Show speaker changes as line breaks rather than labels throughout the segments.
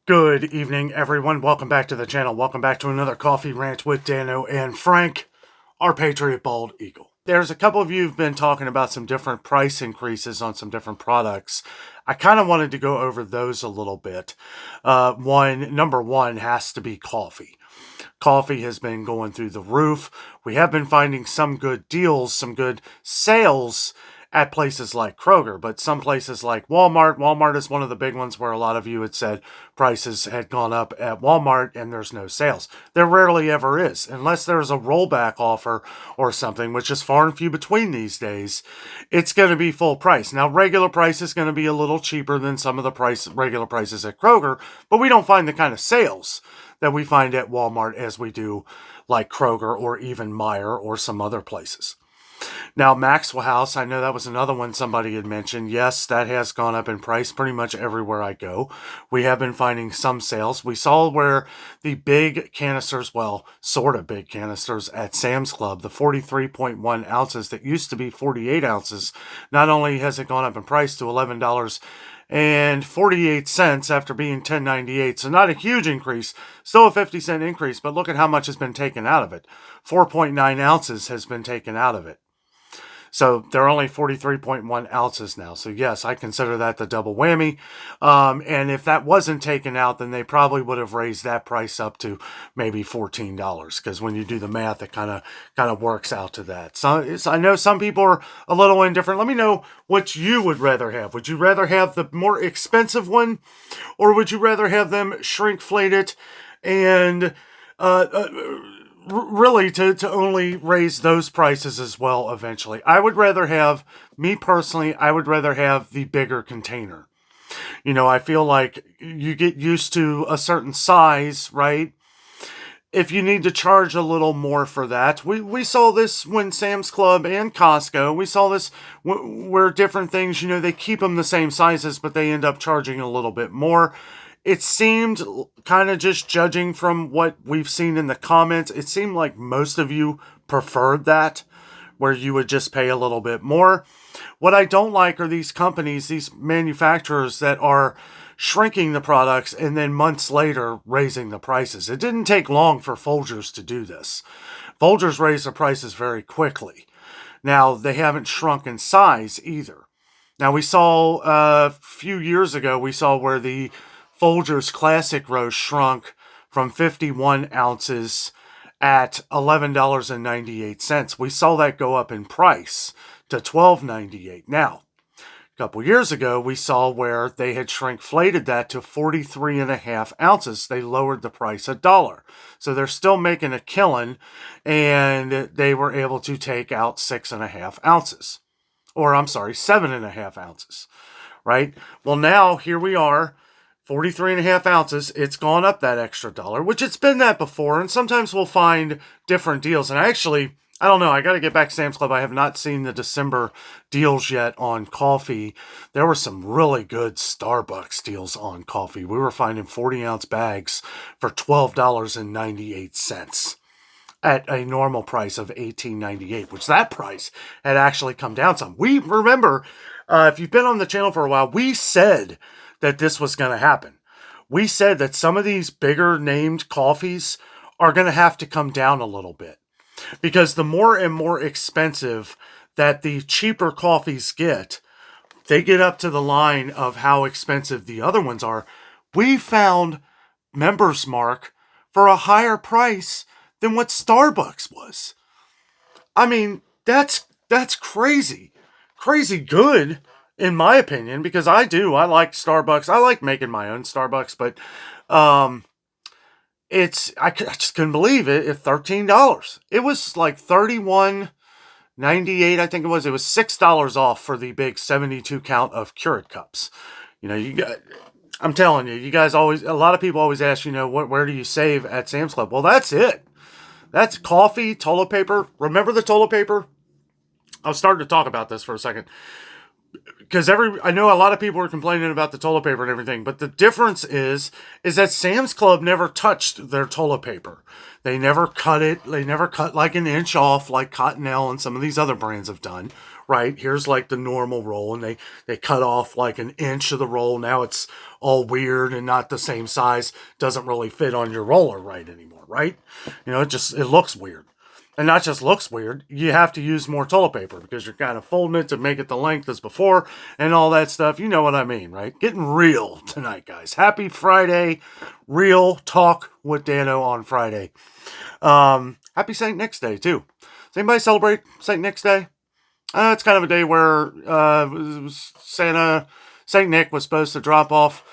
Good evening, everyone. Welcome back to the channel. Welcome back to another coffee rant with Danno and Frank, our Patriot Bald Eagle. There's a couple of you who've been talking about some different price increases on some different products. I kind of wanted to go over those a little bit. Number one has to be coffee. Coffee has been going through the roof. We have been finding some good deals, some good sales at places like Kroger, but some places like Walmart is one of the big ones where a lot of you had said prices had gone up at Walmart and there's no sales. There rarely ever is, unless there's a rollback offer or something, which is far and few between these days. It's going to be full price. Now, regular price is going to be a little cheaper than some of the regular prices at Kroger, but we don't find the kind of sales that we find at Walmart as we do like Kroger or even Meijer or some other places. Now, Maxwell House, I know that was another one somebody had mentioned. Yes, that has gone up in price pretty much everywhere I go. We have been finding some sales. We saw where the big canisters, well, sort of big canisters at Sam's Club, the 43.1 ounces that used to be 48 ounces, not only has it gone up in price to $11.48 after being $10.98. So not a huge increase, still a 50-cent increase, but look at how much has been taken out of it. 4.9 ounces has been taken out of it. So they're only 43.1 ounces now. So yes, I consider that the double whammy. And if that wasn't taken out, then they probably would have raised that price up to maybe $14. Because when you do the math, it kind of works out to that. So I know some people are a little indifferent. Let me know what you would rather have. Would you rather have the more expensive one, or would you rather have them shrinkflate it and really to only raise those prices as well eventually? I would rather have, me personally, I would rather have the bigger container. You know, I feel like you get used to a certain size, right? If you need to charge a little more for that. We saw this when Sam's Club and Costco, we saw this where different things, you know, they keep them the same sizes, but they end up charging a little bit more. It seemed, kind of just judging from what we've seen in the comments, it seemed like most of you preferred that, where you would just pay a little bit more. What I don't like are these companies, these manufacturers that are shrinking the products and then months later raising the prices. It didn't take long for Folgers to do this. Folgers raised the prices very quickly. Now, they haven't shrunk in size either. Now, we saw a few years ago, we saw where the Folgers Classic Roast shrunk from 51 ounces at $11.98. We saw that go up in price to $12.98. Now, a couple years ago, we saw where they had shrinkflated that to 43.5 ounces. They lowered the price $1. So they're still making a killing, and they were able to take out 6.5 ounces. Or, I'm sorry, 7.5 ounces, right? Well, now, here we are, 43.5 ounces. It's gone up that extra $1, which it's been that before, and sometimes we'll find different deals. And I don't know, I got to get back to Sam's Club. I have not seen the December deals yet on coffee. There were some really good Starbucks deals on coffee. We were finding 40-ounce bags for $12.98 at a normal price of $18.98, which that price had actually come down some. We remember, if you've been on the channel for a while, we said that this was going to happen. We said that some of these bigger named coffees are going to have to come down a little bit, because the more and more expensive that the cheaper coffees get, they get up to the line of how expensive the other ones are. We found Members Mark for a higher price than what Starbucks was. I mean, that's crazy. Crazy good, in my opinion, because I like Starbucks. I like making my own Starbucks, but I just couldn't believe it at $13. It was like $31.98, I think it was. It was $6 off for the big 72 count of Keurig cups. You know, I'm telling you, you guys always, a lot of people always ask, you know, where do you save at Sam's Club? Well, that's it. That's coffee, toilet paper. Remember the toilet paper? I was starting to talk about this for a second, because I know a lot of people were complaining about the toilet paper and everything, but the difference is that Sam's Club never touched their toilet paper. They never cut it. They never cut like an inch off like Cottonelle and some of these other brands have done, right? Here's like the normal roll, and they cut off like an inch of the roll. Now it's all weird and not the same size. Doesn't really fit on your roller right anymore, right? It looks weird. And not just looks weird, you have to use more toilet paper because you're kind of folding it to make it the length as before and all that stuff. You know what I mean, right? Getting real tonight, guys. Happy Friday. Real talk with Danno on Friday. Happy St. Nick's Day, too. Does anybody celebrate St. Nick's Day? It's kind of a day where St. Nick was supposed to drop off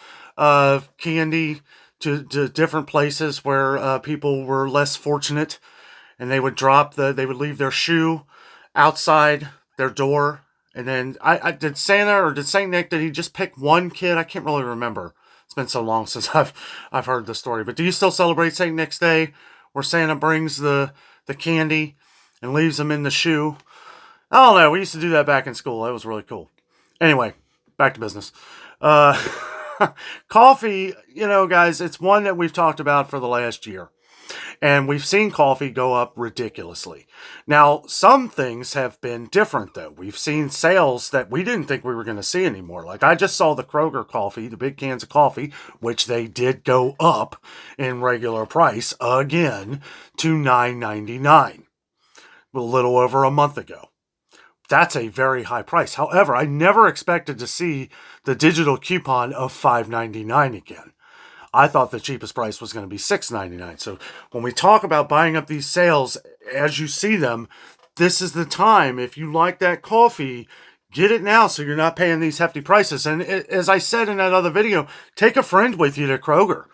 candy to different places where people were less fortunate. And they would they would leave their shoe outside their door. And then did Santa or did St. Nick, did he just pick one kid? I can't really remember. It's been so long since I've heard the story. But do you still celebrate St. Nick's Day where Santa brings the candy and leaves them in the shoe? I don't know. We used to do that back in school. That was really cool. Anyway, back to business. Coffee, guys, it's one that we've talked about for the last year. And we've seen coffee go up ridiculously. Now, some things have been different, though. We've seen sales that we didn't think we were going to see anymore. Like, I just saw the Kroger coffee, the big cans of coffee, which they did go up in regular price again to $9.99 a little over a month ago. That's a very high price. However, I never expected to see the digital coupon of $5.99 again. I thought the cheapest price was going to be $6.99. So when we talk about buying up these sales, as you see them, this is the time. If you like that coffee, get it now so you're not paying these hefty prices. And as I said in that other video, take a friend with you to Kroger.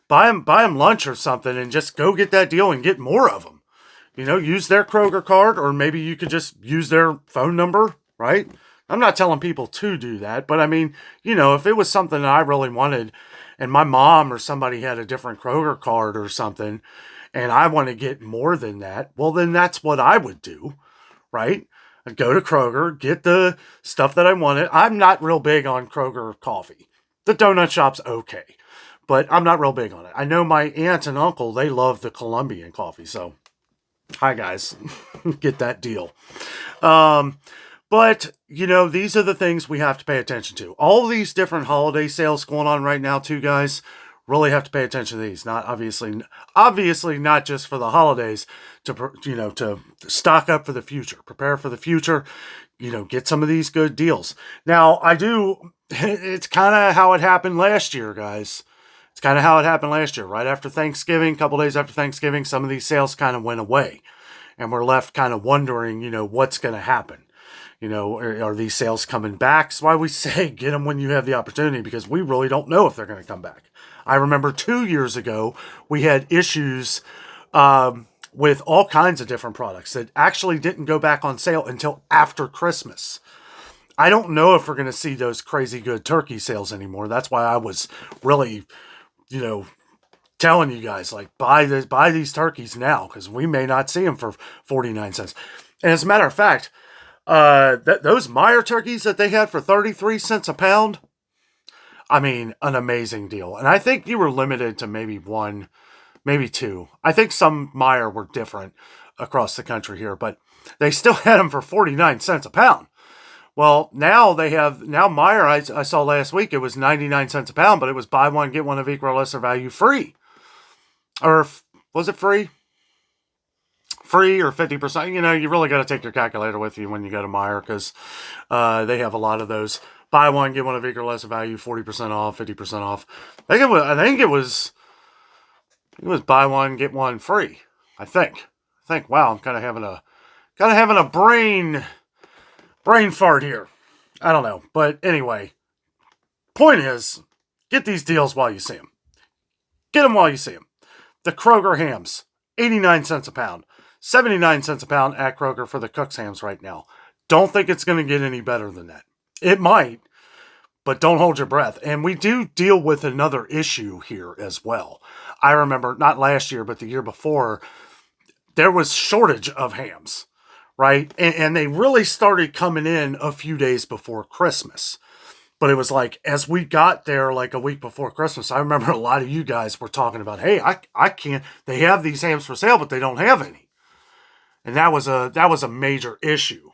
Buy them lunch or something and just go get that deal and get more of them. Use their Kroger card, or maybe you could just use their phone number, right? I'm not telling people to do that, but I mean, if it was something that I really wanted, and my mom or somebody had a different Kroger card or something, and I want to get more than that, well, then that's what I would do, right? I'd go to Kroger, get the stuff that I wanted. I'm not real big on Kroger coffee. The donut shop's okay, but I'm not real big on it. I know my aunt and uncle, they love the Colombian coffee, so hi, guys. Get that deal. But, these are the things we have to pay attention to. All these different holiday sales going on right now, too, guys, really have to pay attention to these. Not obviously not just for the holidays, to stock up for the future, prepare for the future, get some of these good deals. Now, it's kind of how it happened last year, guys. It's kind of how it happened last year. Right after Thanksgiving, a couple days after Thanksgiving, some of these sales kind of went away. And we're left kind of wondering, what's going to happen. Are these sales coming back? That's why we say get them when you have the opportunity, because we really don't know if they're going to come back. I remember 2 years ago, we had issues with all kinds of different products that actually didn't go back on sale until after Christmas. I don't know if we're going to see those crazy good turkey sales anymore. That's why I was really, telling you guys, like, buy these turkeys now, because we may not see them for 49 cents. And as a matter of fact, those Meyer turkeys that they had for 33 cents a pound, I mean, an amazing deal. And I think you were limited to maybe one, maybe two. I think some Meyer were different across the country here, but they still had them for 49 cents a pound. Well, now Meyer, I saw last week, it was 99 cents a pound, but it was buy one, get one of equal or lesser value free. Or was it free? Free or 50%? You really got to take your calculator with you when you go to Meyer, because they have a lot of those. Buy one, get one of equal or lesser value, 40% off, 50% off. I think it was buy one, get one free. I think. Wow, I'm kind of having a brain fart here. I don't know. But anyway, point is, get these deals while you see them. Get them while you see them. The Kroger hams, 89 cents a pound. 79 cents a pound at Kroger for the Cook's hams right now. Don't think it's going to get any better than that. It might, but don't hold your breath. And we do deal with another issue here as well. I remember, not last year, but the year before, there was shortage of hams, right? And they really started coming in a few days before Christmas. But it was like, as we got there like a week before Christmas, I remember a lot of you guys were talking about, hey, I can't, they have these hams for sale, but they don't have any. And that was a major issue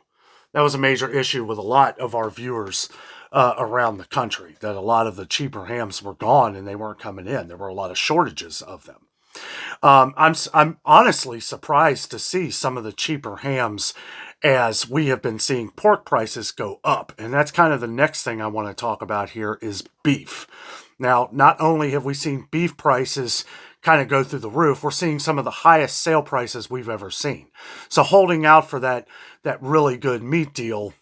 that was a major issue with a lot of our viewers around the country, that a lot of the cheaper hams were gone and they weren't coming in. There were a lot of shortages of them. I'm honestly surprised to see some of the cheaper hams as we have been seeing pork prices go up. And that's kind of the next thing I want to talk about here is beef. Now, not only have we seen beef prices kind of go through the roof, we're seeing some of the highest sale prices we've ever seen. So holding out for that really good meat deal,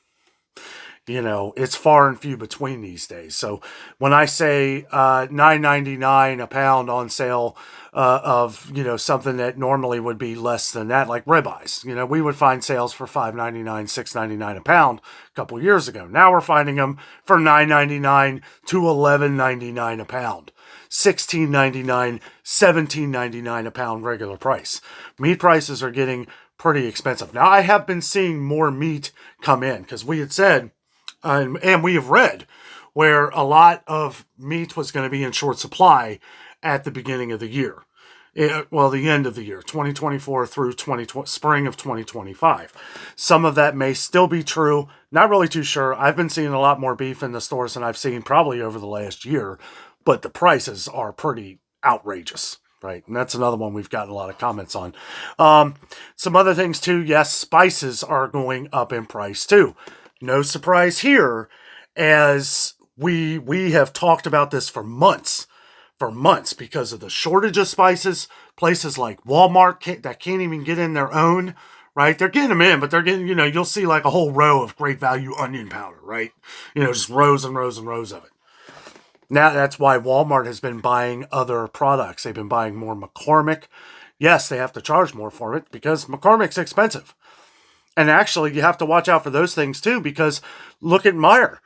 it's far and few between these days. So when I say $9.99 a pound on sale of something that normally would be less than that, like ribeyes, we would find sales for $5.99, $6.99 a pound a couple years ago. Now we're finding them for $9.99 to $11.99 a pound. $16.99, $17.99 a pound regular price. Meat prices are getting pretty expensive. Now I have been seeing more meat come in because we had said, and we have read, where a lot of meat was going to be in short supply at the beginning of the year. The end of the year, 2024 through spring of 2025. Some of that may still be true. Not really too sure. I've been seeing a lot more beef in the stores than I've seen probably over the last year, but the prices are pretty outrageous. Right, and that's another one we've gotten a lot of comments on. Some other things too. Yes, spices are going up in price too. No surprise here, as we have talked about this for months because of the shortage of spices. Places like Walmart that can't even get in their own, right? They're getting them in, but they're getting, you'll see like a whole row of great value onion powder, right? Just rows and rows and rows of it. Now that's why Walmart has been buying other products. They've been buying more McCormick. Yes, they have to charge more for it because McCormick's expensive. And actually, you have to watch out for those things too, because look at Meijer.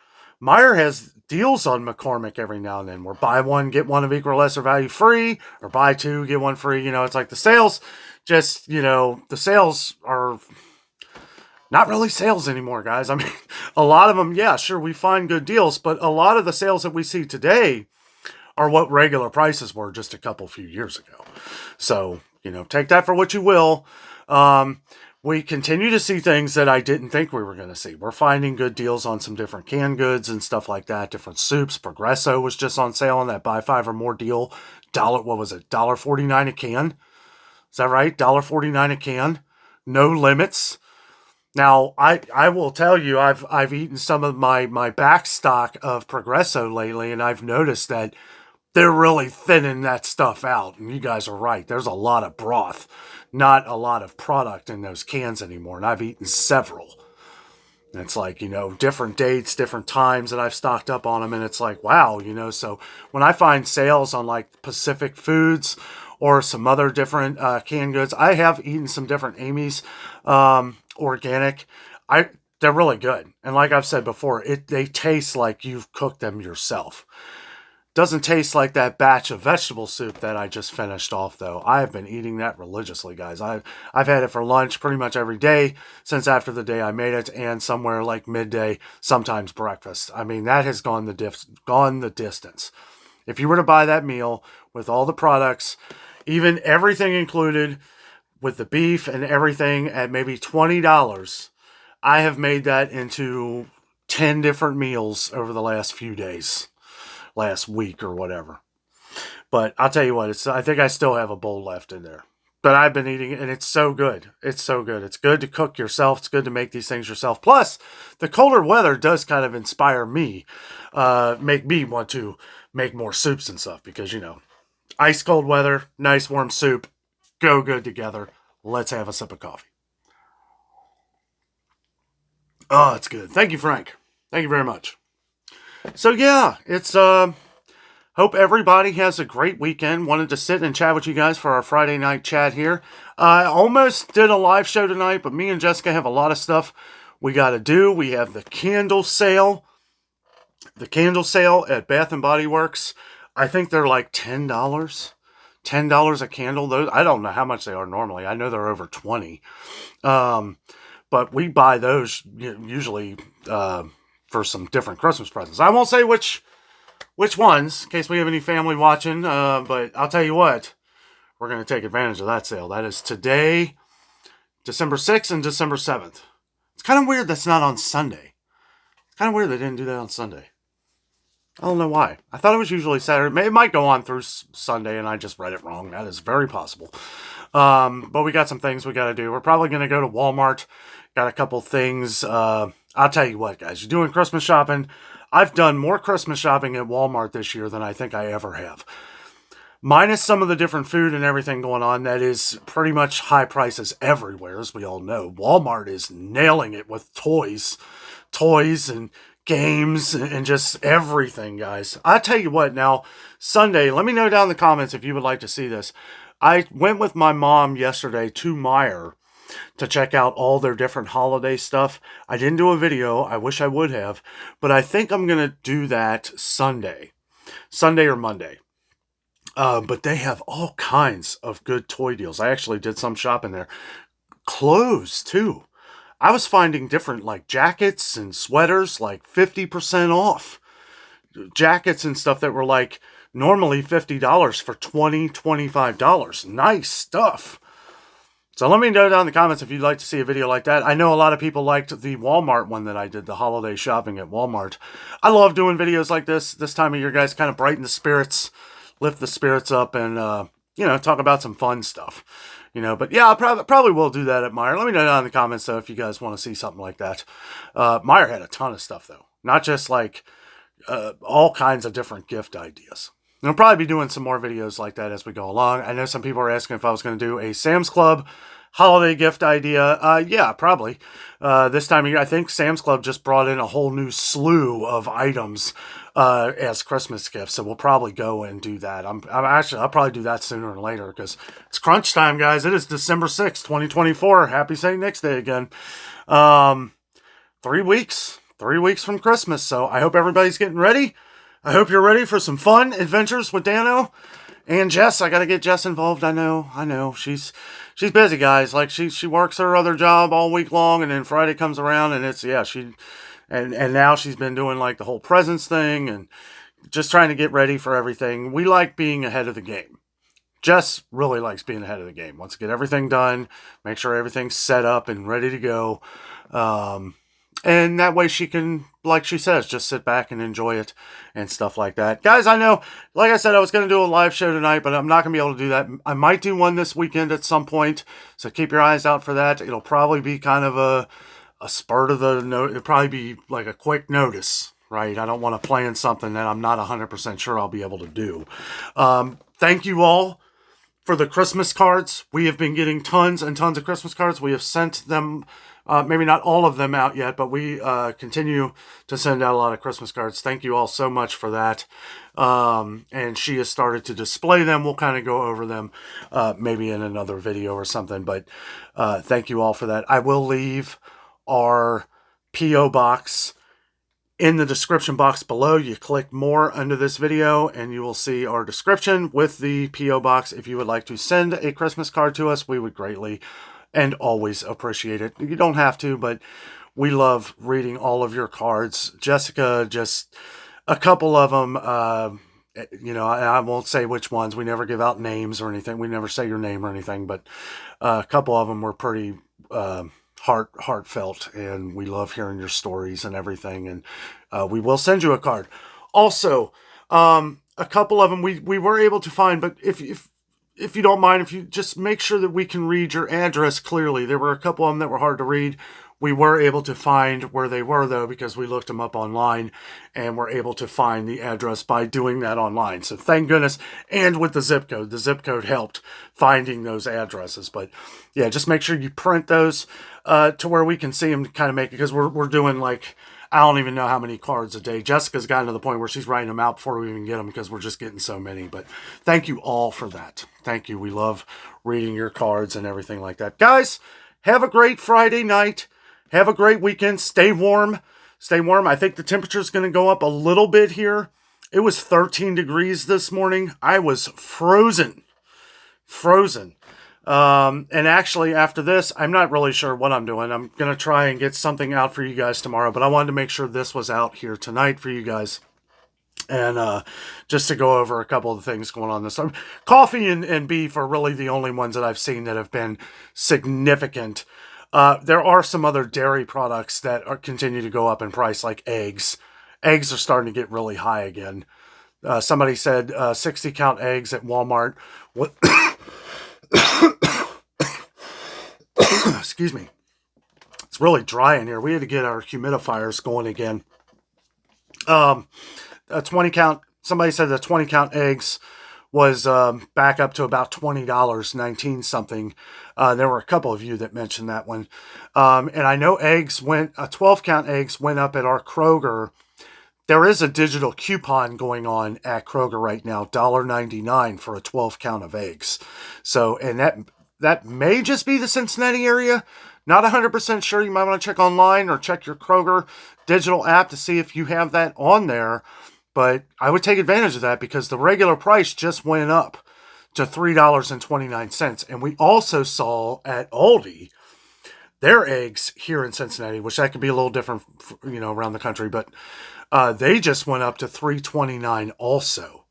Meijer has deals on McCormick every now and then, where buy one, get one of equal or lesser value free, or buy two, get one free. It's like the sales, the sales are not really sales anymore, guys. I mean, a lot of them, yeah, sure, we find good deals, but a lot of the sales that we see today are what regular prices were just a few years ago. So, take that for what you will. We continue to see things that I didn't think we were going to see. We're finding good deals on some different canned goods and stuff like that, different soups. Progresso was just on sale on that buy five or more deal. $1.49 a can. Is that right? $1.49 a can. No limits. Now, I will tell you, I've eaten some of my back stock of Progresso lately, and I've noticed that they're really thinning that stuff out. And you guys are right. There's a lot of broth, not a lot of product in those cans anymore. And I've eaten several. And it's like, different dates, different times that I've stocked up on them. And it's like, wow, so when I find sales on like Pacific Foods or some other different canned goods, I have eaten some different Amy's organic. They're really good. And like I've said before, they taste like you've cooked them yourself. Doesn't taste like that batch of vegetable soup that I just finished off, though. I have been eating that religiously, guys. I've had it for lunch pretty much every day since after the day I made it, and somewhere like midday, sometimes breakfast. I mean, that has gone the distance. If you were to buy that meal with all the products, even everything included, with the beef and everything at maybe $20, I have made that into 10 different meals over the last few days. Last week or whatever. But I'll tell you what, I think I still have a bowl left in there. But I've been eating it, and it's so good. It's so good. It's good to cook yourself. It's good to make these things yourself. Plus, the colder weather does kind of inspire me, make me want to make more soups and stuff. Because, ice cold weather, nice warm soup, go good together. Let's have a sip of coffee. Oh, it's good. Thank you, Frank. Thank you very much. So yeah, it's hope everybody has a great weekend. Wanted to sit and chat with you guys for our Friday night chat here. I almost did a live show tonight, but me and Jessica have a lot of stuff we got to do. We have the candle sale. The candle sale at Bath and Body Works. I think they're like $10. $10 a candle. Those, I don't know how much they are normally. I know they're over 20. But we buy those usually for some different Christmas presents. I won't say which ones, in case we have any family watching, but I'll tell you what, we're going to take advantage of that sale. That is today, December 6th and December 7th. It's kind of weird that's not on Sunday. It's kind of weird they didn't do that on Sunday. I don't know why. I thought it was usually Saturday. It might go on through Sunday, and I just read it wrong. That is very possible. But we got some things we got to do. We're probably going to go to Walmart. Got a couple things. I'll tell you what, guys. You're doing Christmas shopping. I've done more Christmas shopping at Walmart this year than I think I ever have. Minus some of the different food and everything going on, that is pretty much high prices everywhere, as we all know. Walmart is nailing it with toys and games and just everything, guys. I tell you what, now, Sunday, let me know down in the comments if you would like to see this. I went with my mom yesterday to Meijer to check out all their different holiday stuff. I didn't do a video. I wish I would have. But I think I'm going to do that Sunday or Monday. But they have all kinds of good toy deals. I actually did some shopping there. Clothes, too. I was finding different, like, jackets and sweaters, like, 50% off. Jackets and stuff that were, like, normally $50 for $20, $25. Nice stuff. So let me know down in the comments if you'd like to see a video like that. I know a lot of people liked the Walmart one that I did, the holiday shopping at Walmart. I love doing videos like this time of year, guys. Kind of brighten the spirits, lift the spirits up, and, talk about some fun stuff. But yeah, I probably will do that at Meijer. Let me know down in the comments, though, if you guys want to see something like that. Meijer had a ton of stuff, though. Not just, like, all kinds of different gift ideas. And I'll probably be doing some more videos like that as we go along. I know some people are asking if I was going to do a Sam's Club holiday gift idea. Yeah, probably. This time of year, I think Sam's Club just brought in a whole new slew of items as Christmas gifts, so we'll probably go and do that. I'll probably do that sooner than later because it's crunch time, guys. It is December 6th, 2024. Happy St. Nick's Day again. 3 weeks from Christmas, so I hope everybody's getting ready. I hope you're ready for some fun adventures with Danno and Jess. I got to get Jess involved. I know. She's busy, guys. Like she works her other job all week long, and then Friday comes around, and and now she's been doing like the whole presents thing and just trying to get ready for everything. We like being ahead of the game. Jess really likes being ahead of the game. Wants to get everything done, make sure everything's set up and ready to go. And that way she can, like she says, just sit back and enjoy it and stuff like that. Guys, I know, like I said, I was going to do a live show tonight, but I'm not going to be able to do that. I might do one this weekend at some point, so keep your eyes out for that. It'll probably be kind of a spurt of the note. It'll probably be like a quick notice, right? I don't want to plan something that I'm not 100% sure I'll be able to do. Thank you all for the Christmas cards. We have been getting tons and tons of Christmas cards. We have sent them, maybe not all of them out yet, but we continue to send out a lot of Christmas cards. Thank you all so much for that. And she has started to display them. We'll kind of go over them maybe in another video or something, but thank you all for that. I will leave our P.O. box in the description box below. You click more under this video and you will see our description with the P.O. box. If you would like to send a Christmas card to us, we would greatly and always appreciate it. You don't have to, but we love reading all of your cards. Jessica, just a couple of them, I won't say which ones. We never give out names or anything. We never say your name or anything, but a couple of them were pretty heartfelt, and we love hearing your stories and everything, and we will send you a card. Also, a couple of them we were able to find, but if you don't mind, if you just make sure that we can read your address clearly. There were a couple of them that were hard to read. We were able to find where they were, though, because we looked them up online and were able to find the address by doing that online. So thank goodness. And with the zip code helped finding those addresses. But yeah, just make sure you print those to where we can see them, to kind of make it, because we're doing like, I don't even know how many cards a day. Jessica's gotten to the point where she's writing them out before we even get them because we're just getting so many. But thank you all for that. Thank you. We love reading your cards and everything like that. Guys, have a great Friday night. Have a great weekend. Stay warm. Stay warm. I think the temperature is going to go up a little bit here. It was 13 degrees this morning. I was frozen. And actually, after this, I'm not really sure what I'm doing. I'm going to try and get something out for you guys tomorrow, but I wanted to make sure this was out here tonight for you guys. And just to go over a couple of the things going on this time. Coffee and beef are really the only ones that I've seen that have been significant There are some other dairy products that continue to go up in price, like eggs. Eggs are starting to get really high again. Somebody said 60 count eggs at Walmart. What? Excuse me. It's really dry in here. We had to get our humidifiers going again. A 20 count. Somebody said the 20 count eggs was back up to about $20, 19 something. There were a couple of you that mentioned that one. And I know 12 count eggs went up at our Kroger. There is a digital coupon going on at Kroger right now, $1.99 for a 12 count of eggs. So, and that may just be the Cincinnati area. Not 100% sure. You might want to check online or check your Kroger digital app to see if you have that on there. But I would take advantage of that because the regular price just went up to $3.29. And we also saw at Aldi their eggs here in Cincinnati, which that could be a little different, around the country, but they just went up to $3.29 also.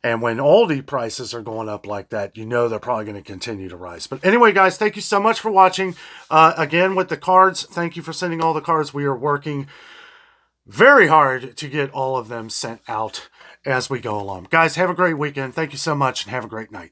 And when Aldi prices are going up like that, they're probably going to continue to rise. But anyway, guys, thank you so much for watching. Again, with the cards, thank you for sending all the cards. We are working very hard to get all of them sent out as we go along. Guys, have a great weekend. Thank you so much and have a great night.